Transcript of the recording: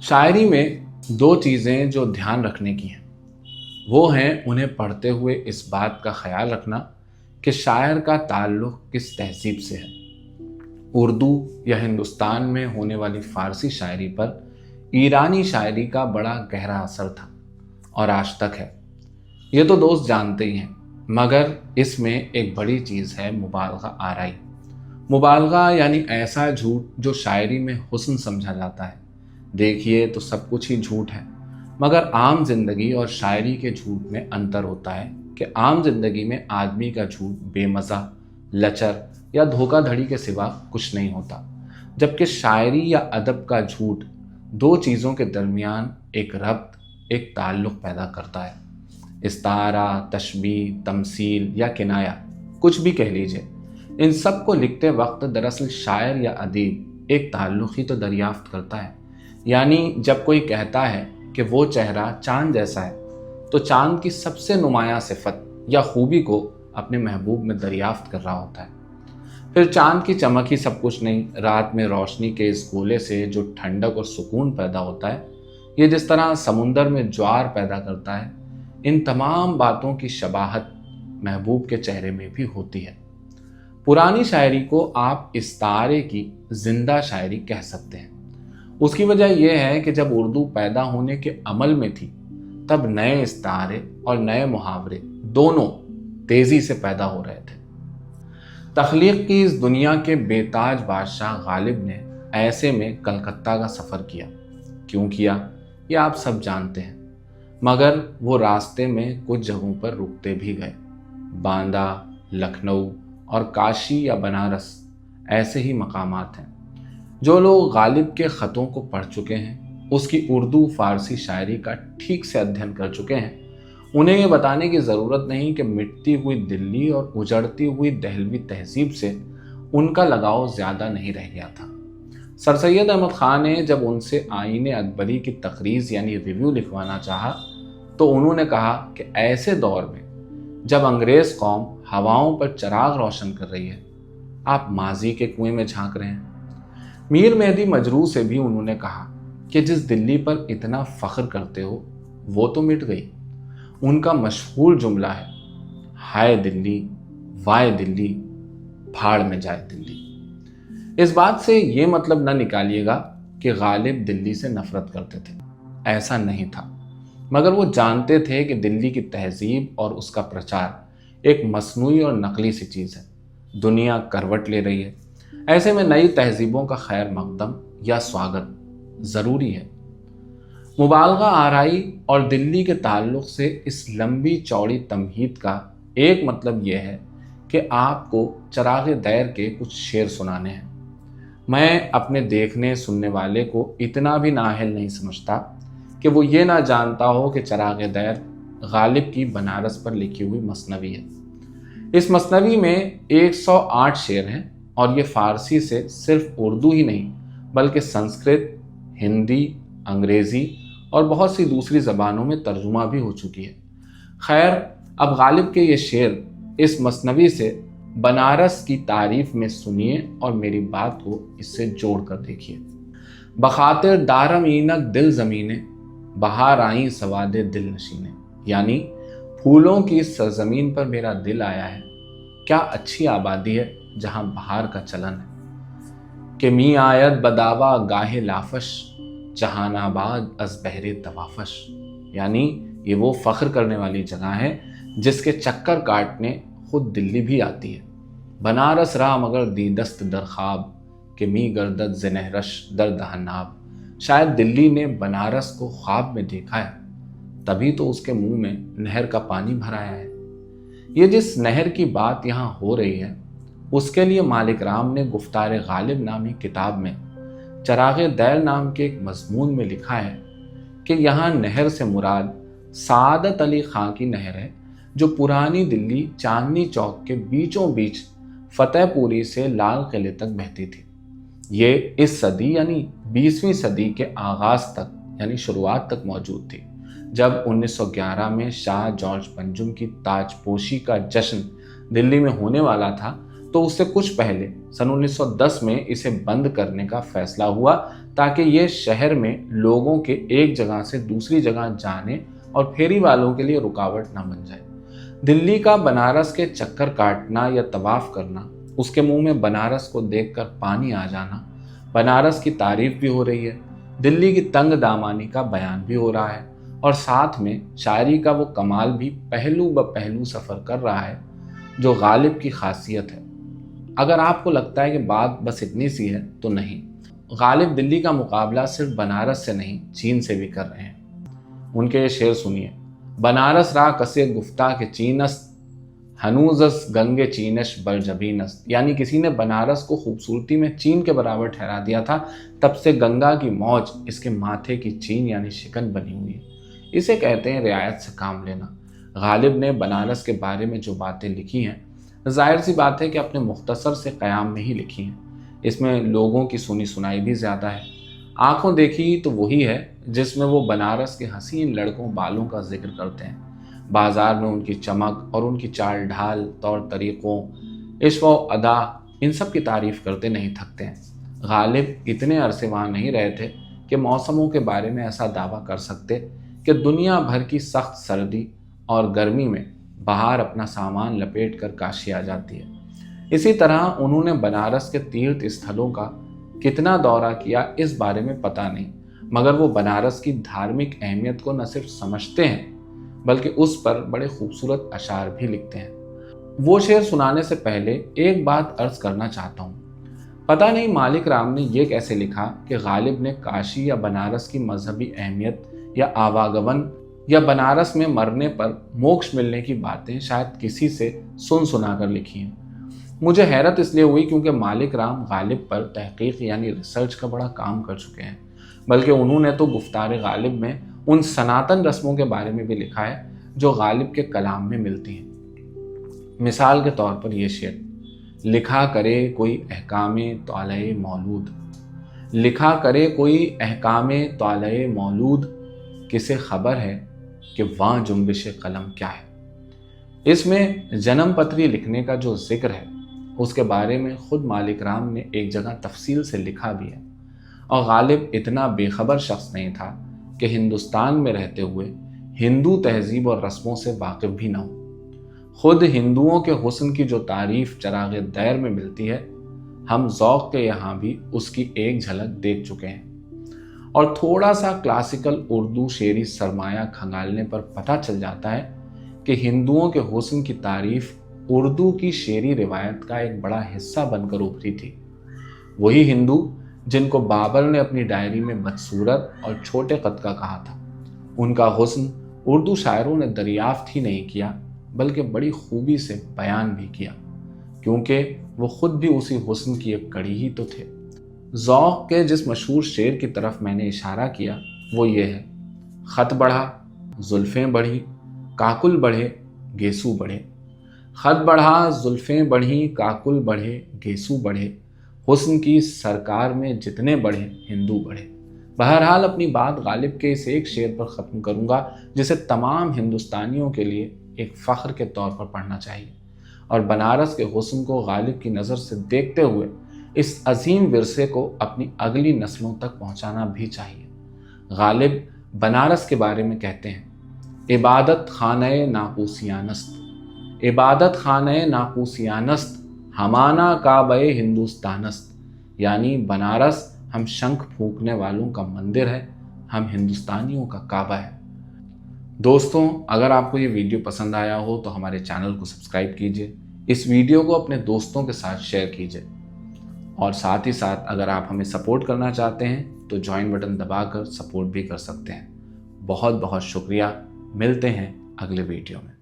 शायरी में दो चीज़ें जो ध्यान रखने की हैं वो हैं उन्हें पढ़ते हुए इस बात का ख्याल रखना कि शायर का ताल्लुक़ किस तहज़ीब से है। उर्दू या हिंदुस्तान में होने वाली फ़ारसी शायरी पर ईरानी शायरी का बड़ा गहरा असर था और आज तक है। ये तो दोस्त जानते ही हैं, मगर इसमें एक बड़ी चीज़ है मुबालगा आराई। मुबालगा यानी ऐसा झूठ जो शायरी में हुस्न समझा जाता है। देखिए तो सब कुछ ही झूठ है, मगर आम जिंदगी और शायरी के झूठ में अंतर होता है कि आम जिंदगी में आदमी का झूठ बेमज़ा, लचर या धोखाधड़ी के सिवा कुछ नहीं होता, जबकि शायरी या अदब का झूठ दो चीज़ों के दरमियान एक रब्त, एक ताल्लुक़ पैदा करता है। इस्तारा, तशबीह, तमसील या किनाया, कुछ भी कह लीजिए, इन सब को लिखते वक्त दरअसल शायर या अदीब एक ताल्लुक़ ही तो दरियाफ्त करता है। यानी जब कोई कहता है कि वो चेहरा चांद जैसा है, तो चांद की सबसे नुमायां सिफत या खूबी को अपने महबूब में दरियाफ्त कर रहा होता है। फिर चांद की चमक ही सब कुछ नहीं, रात में रोशनी के इस गोले से जो ठंडक और सुकून पैदा होता है, ये जिस तरह समुंदर में ज्वार पैदा करता है, इन तमाम बातों की शबाहत महबूब के चेहरे में भी होती है। पुरानी शायरी को आप इस्तारे की जिंदा शायरी कह सकते हैं। उसकी वजह यह है कि जब उर्दू पैदा होने के अमल में थी, तब नए इस्तारे और नए मुहावरे दोनों तेजी से पैदा हो रहे थे। तख्लीक की इस दुनिया के बेताज बादशाह गालिब ने ऐसे में कलकत्ता का सफ़र किया। क्यों किया ये आप सब जानते हैं, मगर वो रास्ते में कुछ जगहों पर रुकते भी गए। बांदा, लखनऊ और काशी या बनारस ऐसे ही मकामात हैं। जो लोग गालिब के ख़तों को पढ़ चुके हैं, उसकी उर्दू फ़ारसी शायरी का ठीक से अध्ययन कर चुके हैं, उन्हें ये बताने की ज़रूरत नहीं कि मिटती हुई दिल्ली और उजड़ती हुई दहलवी तहज़ीब से उनका लगाव ज़्यादा नहीं रह गया था। सर सैयद अहमद ख़ान ने जब उनसे आईने अकबरी की तकरीज़ यानी रिव्यू लिखवाना चाहा, तो उन्होंने कहा कि ऐसे दौर में जब अंग्रेज़ कौम हवाओं पर चराग रोशन कर रही है, आप माजी के कुएं में झांक रहे हैं। मीर मेहदी मजरू से भी उन्होंने कहा कि जिस दिल्ली पर इतना फ़ख्र करते हो वो तो मिट गई। उनका मशहूर जुमला है, हाय दिल्ली, वाय दिल्ली, भाड़ में जाए दिल्ली। इस बात से ये मतलब न निकालिएगा कि गालिब दिल्ली से नफरत करते थे, ऐसा नहीं था, मगर वो जानते थे कि दिल्ली की तहजीब और उसका प्रचार एक मसनूई और नकली सी चीज़ है। दुनिया करवट ले रही है, ऐसे में नई तहजीबों का खैर मकदम या स्वागत ज़रूरी है। मुबालगा आराई और दिल्ली के ताल्लुक़ से इस लंबी चौड़ी तमहीद का एक मतलब यह है कि आपको चराग़े दैर के कुछ शेर सुनाने हैं। मैं अपने देखने सुनने वाले को इतना भी नाअहल नहीं समझता कि वो ये ना जानता हो कि चराग़े दैर गालिब की बनारस पर लिखी हुई मसनवी है। इस मसनवी में 108 शेर हैं और ये फ़ारसी से सिर्फ उर्दू ही नहीं बल्कि संस्कृत, हिंदी, अंग्रेज़ी और बहुत सी दूसरी ज़बानों में तर्जुमा भी हो चुकी है। खैर, अब गालिब के ये शेर इस मसनवी से बनारस की तारीफ़ में सुनिए और मेरी बात को इससे जोड़ कर देखिए। बखातिर दारम ईनक दिल ज़मीने, बहार आई सवादे दिल नशीने, यानी फूलों की सरजमीन पर मेरा दिल आया है। क्या अच्छी आबादी है जहाँ बहार का चलन है। कि मी आयत बदावा गाहे लाफश, जहानाबाद अज बहरे तवाफश, यानी ये वो फ़ख्र करने वाली जगह है जिसके चक्कर काटने खुद दिल्ली भी आती है। बनारस रहा मगर दीदस्त दर ख्वाब, कि मी गर्दत ज़नहरश दर दहनाब, शायद दिल्ली ने बनारस को ख्वाब में देखा है, तभी तो उसके मुंह में नहर का पानी भराया है। ये जिस नहर की बात यहाँ हो रही है, उसके लिए मालिक राम ने गुफ्तार गालिब नामी किताब में चराग़े दैर नाम के एक मज़मून में लिखा है कि यहाँ नहर से मुराद सादत अली खां की नहर है, जो पुरानी दिल्ली चांदनी चौक के बीचों बीच फतेहपुरी से लाल किले तक बहती थी। ये इस सदी यानी 20वीं सदी के आगाज़ तक यानी शुरुआत तक मौजूद थी। जब 1911 में शाह जॉर्ज पंजुम की ताजपोशी का जश्न दिल्ली में होने वाला था, तो उससे कुछ पहले सन 1910 में इसे बंद करने का फैसला हुआ, ताकि ये शहर में लोगों के एक जगह से दूसरी जगह जाने और फेरी वालों के लिए रुकावट ना बन जाए। दिल्ली का बनारस के चक्कर काटना या तवाफ करना, उसके मुंह में बनारस को देखकर पानी आ जाना, बनारस की तारीफ भी हो रही है, दिल्ली की तंग दामानी का बयान भी हो रहा है और साथ में शायरी का वो कमाल भी पहलू ब पहलू सफ़र कर रहा है जो गालिब की खासियत है। अगर आपको लगता है कि बात बस इतनी सी है तो नहीं, गालिब दिल्ली का मुकाबला सिर्फ बनारस से नहीं चीन से भी कर रहे हैं। उनके ये शेर सुनिए। बनारस रा कसे गुफ्ता के चीनस हनूजस गंगे चीनश बलजबीनस, यानी किसी ने बनारस को खूबसूरती में चीन के बराबर ठहरा दिया था, तब से गंगा की मौज इसके माथे की चीन यानी शिकन बनी हुई है। इसे कहते हैं रियायत से काम लेना। गालिब ने बनारस के बारे में जो बातें लिखी हैं, जाहिर सी बात है कि अपने मुख्तसर से क़याम में ही लिखी हैं। इसमें लोगों की सुनी सुनाई भी ज़्यादा है। आंखों देखी तो वही है जिसमें वो बनारस के हसीन लड़कों बालों का जिक्र करते हैं। बाजार में उनकी चमक और उनकी चाल ढाल, तौर तरीक़ों, इश्क़ व अदा, इन सब की तारीफ़ करते नहीं थकते हैं। गालिब इतने अरसे वहाँ नहीं रहे थे कि मौसमों के बारे में ऐसा दावा कर सकते कि दुनिया भर की सख्त सर्दी और गर्मी में बाहर अपना सामान लपेट कर काशी आ जाती है। इसी तरह उन्होंने बनारस के तीर्थ स्थलों का कितना दौरा किया इस बारे में पता नहीं, मगर वो बनारस की धार्मिक अहमियत को न सिर्फ समझते हैं बल्कि उस पर बड़े खूबसूरत अशार भी लिखते हैं। वो शेर सुनाने से पहले एक बात अर्ज करना चाहता हूँ। पता नहीं मालिक राम ने ये कैसे लिखा कि गालिब ने काशी या बनारस की मजहबी अहमियत या आवागमन या बनारस में मरने पर मोक्ष मिलने की बातें शायद किसी से सुन सुना कर लिखी हैं। मुझे हैरत इसलिए हुई क्योंकि मालिक राम गालिब पर तहकीक यानी रिसर्च का बड़ा काम कर चुके हैं, बल्कि उन्होंने तो गुफ्तार गालिब में उन सनातन रस्मों के बारे में भी लिखा है जो गालिब के कलाम में मिलती हैं। मिसाल के तौर पर ये शेर, लिखा करे कोई अहकामे तौले मौलूद, लिखा करे कोई अहकामे तौले मौलूद, किसे खबर है कि वहाँ जुम्बिश कलम क्या है। इसमें जन्म पत्री लिखने का जो जिक्र है उसके बारे में खुद मालिक राम ने एक जगह तफसील से लिखा भी है। और गालिब इतना बेखबर शख्स नहीं था कि हिंदुस्तान में रहते हुए हिंदू तहजीब और रस्मों से वाकिफ भी ना हो। खुद हिंदुओं के हुस्न की जो तारीफ चराग़ दैर में मिलती है, हम ज़ौक़ के यहाँ भी उसकी एक झलक देख चुके हैं। और थोड़ा सा क्लासिकल उर्दू शेरी सरमाया खंगालने पर पता चल जाता है कि हिंदुओं के हुस्न की तारीफ उर्दू की शेरी रिवायत का एक बड़ा हिस्सा बनकर उभरी थी। वही हिंदू जिनको बाबर ने अपनी डायरी में बदसूरत और छोटे कद का कहा था, उनका हुस्न उर्दू शायरों ने दरियाफ्त ही नहीं किया बल्कि बड़ी खूबी से बयान भी किया, क्योंकि वो खुद भी उसी हुस्न की एक कड़ी ही तो थे। ज़ौक़ के जिस मशहूर शेर की तरफ मैंने इशारा किया वो ये है, ख़त बढ़ा जुल्फ़ें बढ़ी काकुल बढ़े गेसू बढ़े, ख़त बढ़ा जुल्फ़ें बढ़ी काकुल बढ़े गेसू बढ़े, हुस्न की सरकार में जितने बढ़े हिंदू बढ़े। बहरहाल अपनी बात गालिब के इस एक शेर पर ख़त्म करूँगा जिसे तमाम हिंदुस्तानियों के लिए एक फ़ख्र के तौर पर पढ़ना चाहिए और बनारस के हुस्न को गालिब की नज़र से देखते हुए इस अजीम विरसे को अपनी अगली नस्लों तक पहुँचाना भी चाहिए। गालिब बनारस के बारे में कहते हैं, इबादत खाने नापूसियानस्त, इबादत खाने नापूसियानस्त, हमाना काबे हिंदुस्तानस्त, यानी बनारस हम शंख फूंकने वालों का मंदिर है, हम हिंदुस्तानियों का काबा है। दोस्तों, अगर आपको ये वीडियो पसंद आया हो तो हमारे चैनल को सब्सक्राइब कीजिए, इस वीडियो को अपने दोस्तों के साथ शेयर कीजिए और साथ ही साथ अगर आप हमें सपोर्ट करना चाहते हैं तो ज्वाइन बटन दबाकर सपोर्ट भी कर सकते हैं। बहुत बहुत शुक्रिया। मिलते हैं अगले वीडियो में।